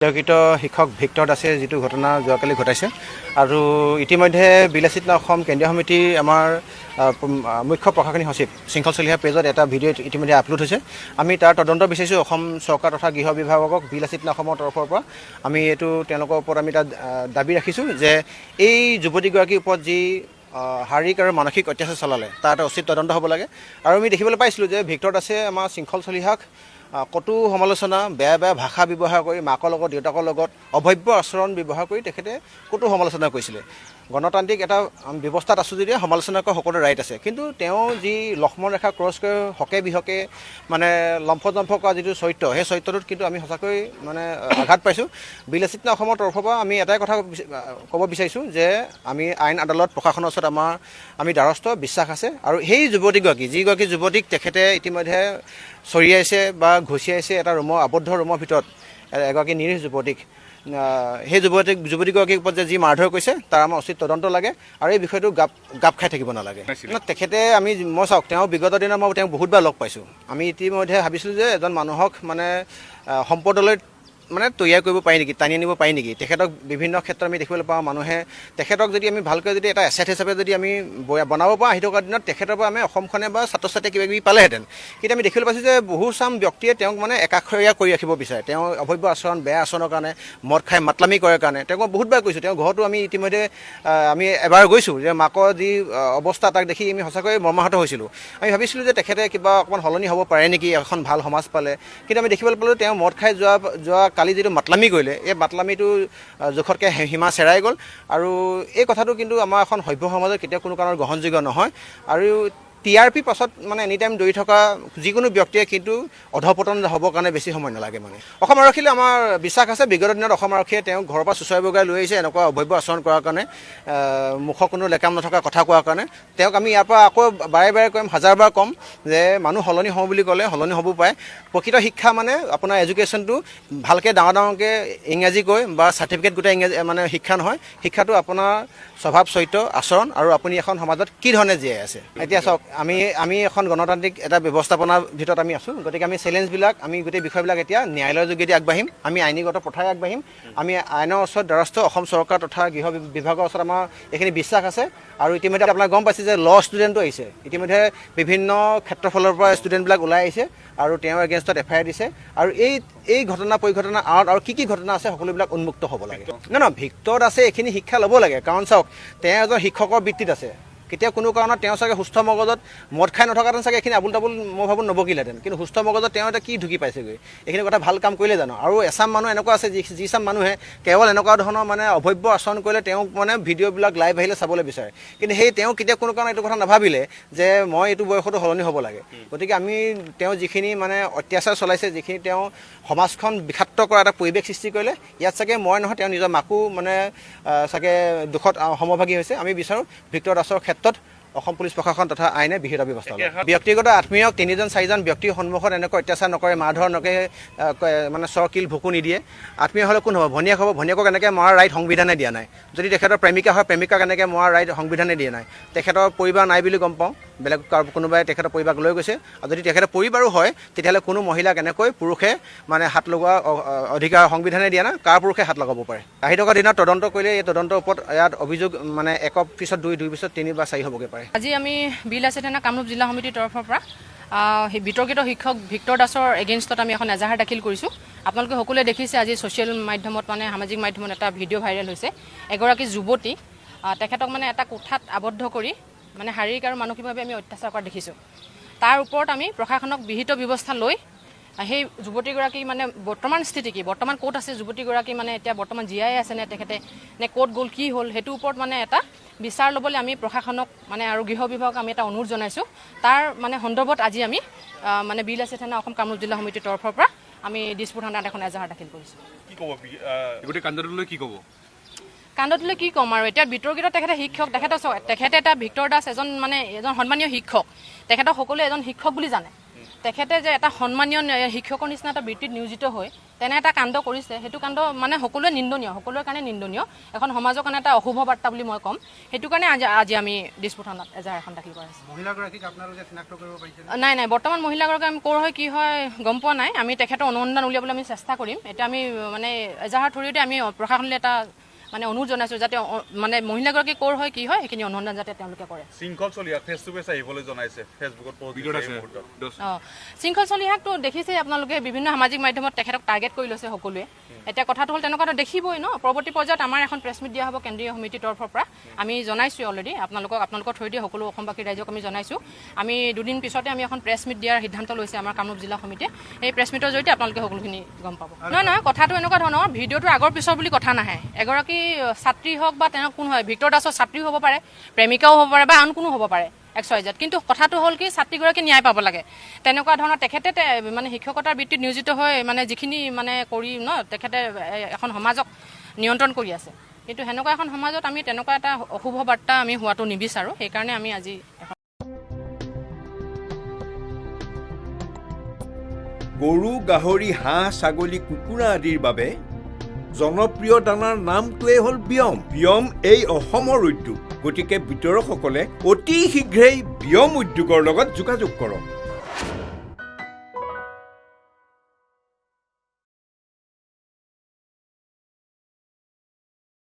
নিয়োজিত শিক্ষক ভিক্টৰ দাসে যিটো ঘটনা যোৱাকালি ঘটাইছে আৰু ইতিমধ্যে বিলাসিত অসম কেন্দ্ৰীয় সমিতি আমাৰ মুখ্য প্ৰশাসনিক সচিব শৃংখল চলিহা পেজত এটা ভিডিঅ' ইতিমধ্যে আপলোড হৈছে। আমি তাৰ তদন্ত বিচাৰিছোঁ অসম চৰকাৰ তথা গৃহ বিভাগক বিলাসিত অসমৰ তৰফৰ পৰা আমি এইটো তেওঁলোকৰ ওপৰত আমি তাত দাবী ৰাখিছোঁ যে এই যুৱতীগৰাকীৰ ওপৰত যি শাৰীৰিক আৰু মানসিক অত্যাচাৰ চলালে তাৰ এটা উচিত তদন্ত হ'ব লাগে। আৰু আমি দেখিবলৈ পাইছিলোঁ যে ভিক্টৰ দাসে আমাৰ শৃংখল চলিহাক কটু সমালোচনা বেয়া বেয়া ভাষা ব্যৱহাৰ কৰি মাকৰ লগত দেউতাকৰ লগত অভব্য আচৰণ ব্যৱহাৰ কৰি তেখেতে কটু সমালোচনা কৰিছিলে। গণতান্ত্ৰিক এটা ব্যৱস্থাত আছোঁ যদিও সমালোচনা কৰা সকলো ৰাইট আছে, কিন্তু তেওঁ যি লক্ষ্মণ ৰেখা ক্ৰছ কৰি হকে বিহকে মানে লম্ফজম্ফ কৰা যিটো চৰিত্ৰ, সেই চৰিত্ৰটোত কিন্তু আমি সঁচাকৈ মানে আঘাত পাইছোঁ। বিলাসিত অসমৰ তৰফৰ পৰা আমি এটাই কথা ক'ব বিচাৰিছোঁ যে আমি আইন আদালত প্ৰশাসনৰ ওচৰত আমি দ্বাৰস্থ বিশ্বাস আছে। আৰু সেই যুৱতীগৰাকী যিগৰাকী যুৱতীক তেখেতে ইতিমধ্যে চৰিয়াইছে বা ঘুচিয়াইছে এটা আবদ্ধ ৰুমৰ ভিতৰত এগৰাকী নিৰীহ যুৱতীক, সেই যুৱতীগৰাকীৰ ওপৰত যে যি মাৰধৰ কৰিছে তাৰ আমাৰ উচিত তদন্ত লাগে আৰু এই বিষয়টো গাপ খাই থাকিব নালাগে। তেখেতে মই চাওক, তেওঁ বিগত দিনত মই তেওঁক বহুতবাৰ লগ পাইছোঁ। আমি ইতিমধ্যে ভাবিছিলোঁ যে এজন মানুহক মানে সম্পদলৈ মানে তৈয়াৰ কৰিব পাৰি নেকি, টানি আনিব পাৰি নেকি। তেখেতক বিভিন্ন ক্ষেত্ৰত আমি দেখিবলৈ পাওঁ, মানুহে তেখেতক যদি আমি ভালকৈ যদি এটা এছেট হিচাপে যদি আমি বনাব পাৰোঁ, আহি থকা দিনত তেখেতৰ পৰা আমি অসমখনে বা ছাত্ৰ ছাত্ৰীয়ে কিবা কিবি পালেহেঁতেন। কিন্তু আমি দেখিবলৈ পাইছোঁ যে বহুচাম ব্যক্তিয়ে তেওঁক মানে একাষৰীয়া কৰি ৰাখিব বিচাৰে। তেওঁ অভব্য আচৰণ বেয়া আচৰণৰ কাৰণে, মদ খাই মাতলামি কৰাৰ কাৰণে তেওঁক মই বহুতবাৰ কৈছোঁ। তেওঁ ঘৰতো আমি ইতিমধ্যে আমি এবাৰ গৈছোঁ, যে মাকৰ যি অৱস্থা তাক দেখি আমি সঁচাকৈ মৰ্মাহত হৈছিলোঁ। আমি ভাবিছিলোঁ যে তেখেতে কিবা অকণমান সলনি হ'ব পাৰে নেকি এখন ভাল সমাজ পালে, কিন্তু আমি দেখিবলৈ পালোঁ তেওঁ মদ খাই যোৱা কালি যিটো মাতলামি কৰিলে, এই মাতলামিটো জোখতকৈ সীমা চেৰাই গ'ল। আৰু এই কথাটো কিন্তু আমাৰ এখন সভ্য সমাজত কেতিয়াও কোনো কাৰণত গ্ৰহণযোগ্য নহয়। আৰু TRP পাছত মানে এনি টাইম দৌৰি থকা যিকোনো ব্যক্তিয়ে কিন্তু অধপতন হ'বৰ কাৰণে বেছি সময় নালাগে। মানে অসম আৰক্ষীলৈ আমাৰ বিশ্বাস আছে, বিগত দিনত অসম আৰক্ষীয়ে তেওঁক ঘৰৰ পৰা চুচৰাই বগাই লৈ আহিছে এনেকুৱা অভব্য আচৰণ কৰাৰ কাৰণে, মুখৰ কোনো লেকাম নথকা কথা কোৱাৰ কাৰণে। তেওঁক আমি ইয়াৰ পৰা আকৌ বাৰে বাৰে ক'ম, হাজাৰবাৰ ক'ম যে মানুহ সলনি হওঁ বুলি ক'লে সলনি হ'ব পাৰে। প্ৰকৃত শিক্ষা মানে আপোনাৰ এডুকেশ্যনটো ভালকৈ ডাঙৰকৈ ইংৰাজী কৈ বা চাৰ্টিফিকেট গোটাই ইংৰাজী মানে শিক্ষা নহয়। শিক্ষাটো আপোনাৰ স্বভাৱ চৰিত্ৰ আচৰণ আৰু আপুনি এখন সমাজত কি ধৰণে জীয়াই আছে। এতিয়া চাওক, আমি এখন গণতান্ত্ৰিক এটা ব্যৱস্থাপনাৰ ভিতৰত আমি আছোঁ, গতিকে আমি চেলেঞ্জবিলাক আমি গোটেই বিষয়বিলাক এতিয়া ন্যায়ালয়ৰ যোগেদি আগবাঢ়িম, আমি আইনীগত পথাৰে আগবাঢ়িম। আমি আইনৰ ওচৰত দ্বাৰস্থ অসম চৰকাৰ তথা গৃহ বিভাগৰ ওচৰত আমাৰ এইখিনি বিশ্বাস আছে। আৰু ইতিমধ্যে আপোনাক গম পাইছে যে ষ্টুডেণ্টো আহিছে, ইতিমধ্যে বিভিন্ন ক্ষেত্ৰফালৰ পৰা ষ্টুডেণ্টবিলাক ওলাই আহিছে আৰু তেওঁৰ এগেইনষ্টত FIR দিছে। আৰু এই ঘটনা পৰিঘটনা আঁৰত আৰু কি ঘটনা আছে সকলোবিলাক উন্মুক্ত হ'ব লাগে। ভিক্টৰ দাসে এইখিনি শিক্ষা ল'ব লাগে, কাৰণ চাওক তেওঁ এজন শিক্ষকৰ বৃত্তিত আছে। কেতিয়া কোনো কাৰণত তেওঁ চাগে সুস্থ মগজত মদ খাই নথকাহেঁতেন চাগে এইখিনি আবুল তাবুল মই ভাবোঁ নবকিলেহেঁতেন, কিন্তু সুস্থ মগজত তেওঁ এটা কি ঢুকি পাইছেগৈ, এইখিনি কথা ভাল কাম কৰিলে জানো। আৰু এচাম মানুহ এনেকুৱা আছে যিচাম মানুহে কেৱল এনেকুৱা ধৰণৰ মানে অভব্য আচৰণ কৰিলে তেওঁক মানে ভিডিঅ'বিলাক লাইভ আহিলে চাবলৈ বিচাৰে, কিন্তু তেওঁ কেতিয়া কোনো কাৰণত এইটো কথা নাভাবিলে যে মই এইটো বয়সতো সলনি হ'ব লাগে। গতিকে আমি তেওঁ যিখিনি মানে অত্যাচাৰ চলাইছে, যিখিনি তেওঁ সমাজখন বিষাক্ত কৰা এটা পৰিৱেশ সৃষ্টি কৰিলে, ইয়াত চাগে মই নহয় তেওঁ নিজৰ মাকো মানে চাগে দুখত সমভাগী হৈছে। আমি বিচাৰোঁ ভিক্টৰ দাসৰ ক্ষেত্ৰত অসম পুলিচ প্ৰশাসন তথা আইনে বিহিত ব্যৱস্থা লয়। ব্যক্তিগত আত্মীয়ক 3-4জন ব্যক্তিৰ সন্মুখত এনেকৈ অত্যাচাৰ নকৰে, মাৰধৰ নকৰে, মানে চৰকিল ভুকু নিদিয়ে। আত্মীয় হ'লে কোন হ'ব? ভনীয়েক হ'ব। ভনীয়েকক এনেকৈ মৰাৰ ৰাইট সংবিধানে দিয়া নাই। যদি তেখেতৰ প্ৰেমিকা হয়, প্ৰেমিকাক এনেকৈ মৰাৰ ৰাইট সংবিধানে দিয়া নাই। তেখেতৰ পৰিবাৰ নাই বুলি গম পাওঁ, বেলেগ কোনোবাই তেখেতৰ পৰিবাৰক লৈ গৈছে। আৰু যদি তেখেতৰ পৰিবাৰো হয়, তেতিয়াহ'লে কোনো মহিলাক এনেকৈ পুৰুষে মানে হাত লগোৱা অধিকাৰ সংবিধানে দিয়া নাই। কাৰ পুৰুষে হাত লগাব পাৰে? আহি থকা দিনত তদন্ত কৰিলে এই তদন্তৰ ওপৰত ইয়াত অভিযোগ মানে 1 পিছত 2, 2 পিছত 3 বা 4 হ'বগৈ পাৰে। আজি আমি বিলাসিত কামৰূপ জিলা সমিতিৰ তৰফৰ পৰা বিতৰ্কিত শিক্ষক ভিক্টৰ দাসৰ এগেইনষ্টত আমি এখন এজাহাৰ দাখিল কৰিছোঁ। আপোনালোকে সকলোৱে দেখিছে আজি ছ'চিয়েল মাধ্যমত মানে সামাজিক মাধ্যমত এটা ভিডিঅ' ভাইৰেল হৈছে। এগৰাকী যুৱতী তেখেতক মানে এটা কোঠাত আবদ্ধ কৰি মানে শাৰীৰিক আৰু মানসিকভাৱে আমি অত্যাচাৰ কৰা দেখিছোঁ। তাৰ ওপৰত আমি প্ৰশাসনক বিহিত ব্যৱস্থা লৈ সেই যুৱতীগৰাকী মানে বৰ্তমান স্থিতি কি, বৰ্তমান ক'ত আছে যুৱতীগৰাকী, মানে এতিয়া বৰ্তমান জীয়াই আছে নে তেখেতে নে ক'ত গ'ল, কি হ'ল, সেইটোৰ ওপৰত মানে এটা বিচাৰ ল'বলৈ আমি প্ৰশাসনক মানে আৰু গৃহ বিভাগক আমি এটা অনুৰোধ জনাইছোঁ। তাৰ মানে সন্দৰ্ভত আজি আমি মানে বিলাসিত থানা অসম কামৰূপ জিলা সমিতিৰ তৰফৰ পৰা আমি দিছপুৰ থানাত এখন এজাহাৰ দাখিল কৰিছোঁ। কি ক'ব গোটেই কাণ্ডটোলৈ কি ক'ব? কাণ্ডটোলৈ কি ক'ম আৰু, এতিয়া বিতৰ্কিত তেখেতে শিক্ষক, তেখেতে এটা ভিক্টৰ দাস এজন সন্মানীয় শিক্ষক, তেখেতক সকলোৱে এজন শিক্ষক বুলি জানে। তেখেতে যে এটা সন্মানীয় শিক্ষকৰ নিচিনা এটা বৃত্তিত নিয়োজিত হৈ তেনে এটা কাণ্ড কৰিছে সেইটো কাণ্ড মানে সকলোৱে নিন্দনীয় সকলোৰে কাৰণে নিন্দনীয় এখন সমাজৰ কাৰণে এটা অশুভ বাৰ্তা বুলি মই ক'ম সেইটো কাৰণে আজি আমি দিছপুৰ থানাত এজাহাৰ এখন দাখিল কৰাইছোঁ মহিলাগৰাকীক আপোনালোকে চিনাক্ত কৰিব পাৰিছে নাই বৰ্তমান মহিলাগৰাকী আমি ক'ৰ হয় কি হয় গম পোৱা নাই আমি তেখেতৰ অনুসন্ধান উলিয়াবলৈ আমি চেষ্টা কৰিম এতিয়া আমি মানে এজাহাৰ থ্ৰুতে আমি প্ৰশাসনলৈ এটা মানে অনুৰোধ জনাইছোঁ যাতে মানে মহিলাগৰাকী ক'ৰ হয় কি হয় সেইখিনি অনুসন্ধান যাতে তেওঁলোকে কৰে শৃংখল চলিহাক ফেচ টু ফেচ আহিবলৈ জনাইছে ফেচবুকত ভিডিঅ'ত আছে শৃংখল চলিহাকটো দেখিছে আপোনালোকে বিভিন্ন সামাজিক মাধ্যমত তেখেতক টাৰ্গেট কৰি লৈছে সকলোৱে এতিয়া কথাটো হ'ল তেনেকুৱাটো দেখিবই ন পৰৱৰ্তী পৰ্যায়ত আমাৰ এখন প্ৰেছ মিট দিয়া হ'ব কেন্দ্ৰীয় সমিতিৰ তৰফৰ পৰা আমি জনাইছোঁ অলৰেডি আপোনালোকৰ থ্ৰুদি সকলো অসমবাসী ৰাইজক আমি জনাইছোঁ আমি দুদিন পিছতে আমি এখন প্ৰেছ মিট দিয়াৰ সিদ্ধান্ত লৈছে আমাৰ কামৰূপ জিলা সমিতিয়ে এই প্ৰেছ মিটৰ জৰিয়তে আপোনালোকে সকলোখিনি গম পাব নহয় কথাটো এনেকুৱা ধৰণৰ ভিডিঅ'টো আগৰ পিছৰ বুলি কথা নাহে এগৰাকী ছাত্ৰী হওক বা তেওঁ কোন হয় ভিক্টৰ দাসৰ ছাত্ৰীও হ'ব পাৰে প্ৰেমিকাও হ'ব পাৰে বা আন কোনো হ'ব পাৰে XYZ কিন্তু কথাটো হ'ল কি ছাত্ৰীগৰাকী ন্যায় পাব লাগে তেনেকুৱা ধৰণৰ তেখেতে মানে শিক্ষকতাৰ বৃত্তিত নিয়োজিত হৈ মানে যিখিনি মানে কৰি ন তেখেতে এখন সমাজক নিয়ন্ত্ৰণ কৰি আছে কিন্তু সেনেকুৱা এখন সমাজত আমি তেনেকুৱা এটা অশুভ বাৰ্তা আমি হোৱাটো নিবিচাৰোঁ সেইকাৰণে আমি আজি গৰু গাহৰি হাঁহ ছাগলী কুকুৰা আদিৰ বাবে জনপ্ৰিয় দানাৰ নামটোৱেই হ'ল বিয়ম এই অসমৰ উদ্যোগ গতিকে বিতৰকসকলে অতি শীঘ্ৰেই বিয়ম উদ্যোগৰ লগত যোগাযোগ কৰক